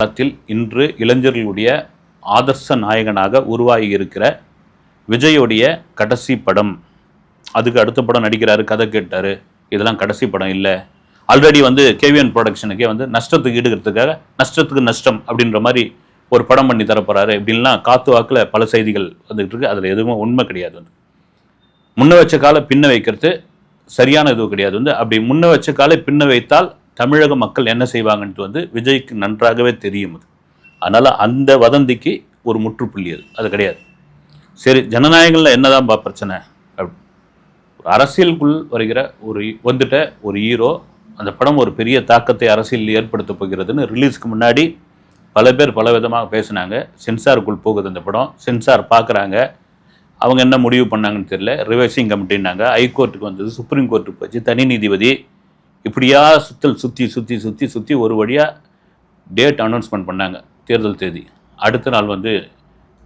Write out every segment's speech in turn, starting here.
காலத்தில் இன்று இளைஞர்களுடைய ஆதர்ச நாயகனாக உருவாகி இருக்கிற விஜயோடைய கடைசி படம். அதுக்கு அடுத்த படம் நடிக்கிறாரு, கதை கேட்டாரு. இதெல்லாம் கடைசி படம் இல்லை. ஆல்ரெடி கேவிஎன் ப்ரொடக்ஷனுக்கே நஷ்டத்துக்கு ஈடுகிறதுக்காக நஷ்டத்துக்கு நஷ்டம் அப்படின்ற மாதிரி ஒரு படம் பண்ணி தரப்போறாரு இப்படின்லாம் காத்து வாக்கில் பல செய்திகள் வந்துகிட்டு இருக்கு. அதில் எதுவும் உண்மை கிடையாது. முன்ன வச்ச காலை பின்ன வைக்கிறது சரியான எதுவும் கிடையாது. அப்படி முன்ன வச்ச காலை பின்ன வைத்தால் தமிழக மக்கள் என்ன செய்வாங்கன்ட்டு விஜய்க்கு நன்றாகவே தெரியும். அதனால் அந்த வதந்திக்கு ஒரு முற்றுப்புள்ளி அது கிடையாது. சரி, ஜனநாயகங்களில் என்னதான் பிரச்சனை? அரசியலுக்குள் வருகிற ஒரு ஹீரோ, அந்த படம் ஒரு பெரிய தாக்கத்தை அரசியலில் ஏற்படுத்த போகிறதுன்னு ரிலீஸ்க்கு முன்னாடி பல பேர் பல விதமாக பேசினாங்க. சென்சாருக்குள் போகுது அந்த படம். சென்சார் பார்க்குறாங்க. அவங்க என்ன முடிவு பண்ணாங்கன்னு தெரியல. ரிவைசிங் கமிட்டின்னாங்க. ஹைகோர்ட்டுக்கு வந்தது, சுப்ரீம் கோர்ட்டுக்கு போச்சு, தனி நீதிபதி, இப்படியா சுற்றி ஒரு வழியாக டேட் அனௌன்ஸ்மெண்ட் பண்ணாங்க, தேர்தல் தேதி. அடுத்த நாள்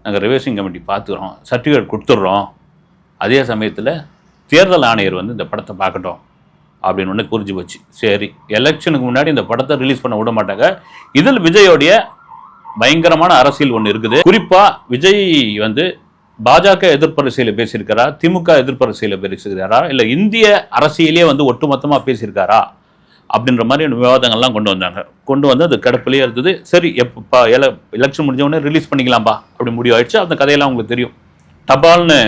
நாங்கள் ரிவைசிங் கமிட்டி பார்த்துக்கிறோம், சர்டிஃபிகேட் கொடுத்துட்றோம். அதே சமயத்தில் தேர்தல் ஆணையர் இந்த படத்தை பார்க்கட்டும் அப்படின்னு ஒன்று குறிஞ்சு போச்சு. சரி, எலெக்ஷனுக்கு முன்னாடி இந்த படத்தை ரிலீஸ் பண்ண விட மாட்டாங்க. இதில் விஜயோடைய பயங்கரமான அரசியல் ஒன்று இருக்குது. குறிப்பாக விஜய் பாஜக எதிர்ப்பரசியல பேசியிருக்காரா, திமுக எதிர்ப்பரசியல பேசியிருக்காரா, இல்லை இந்திய அரசியலே ஒட்டுமொத்தமாக பேசியிருக்காரா அப்படின்ற மாதிரி விவாதங்கள்லாம் கொண்டு வந்து அது கிடப்பிலேயே இருந்தது. சரி, எப்போ எலெக்ஷன் முடிஞ்சவொடனே ரிலீஸ் பண்ணிக்கலாம்பா அப்படி முடிவு ஆயிடுச்சு. அந்த கதையெல்லாம் உங்களுக்கு தெரியும். தபால்னு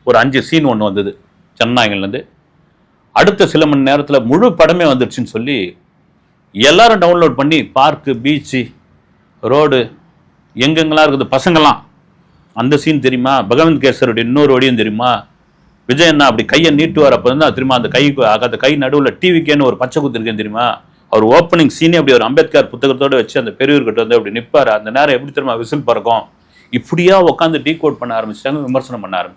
ஒரு 5 சீன் ஒன்று வந்தது ஜனநாயகன்லேருந்து. அடுத்த சில மணி நேரத்தில் முழு படமே வந்துடுச்சுன்னு சொல்லி எல்லாரும் டவுன்லோட் பண்ணி பார்க்கு, பீச்சு, ரோடு எங்கெங்கெல்லாம் இருக்குது பசங்கள்லாம். அந்த சீன் தெரியுமா? பகவந்த் கேசருடைய இன்னொரு வடியும் தெரியுமா? விஜய் என்ன அப்படி கையை நீட்டுவார், அப்போ தெரியுமா அந்த கை நடுவில் டிவிக்கேன்னு ஒரு பச்சை குத்து இருக்கேன்னு தெரியுமா? அவர் ஓப்பனிங் சீனே அப்படி ஒரு அம்பேத்கர் புத்தகத்தோடு வச்சு அந்த பெரியவர்கிட்ட அப்படி நிற்பார். அந்த நேரம் எப்படி தெரியுமா விசில் பறக்கும். இப்படியா உட்காந்து டீ கோட் பண்ண ஆரம்பிச்சிட்டாங்க, விமர்சனம் பண்ண ஆரம்பிச்சு.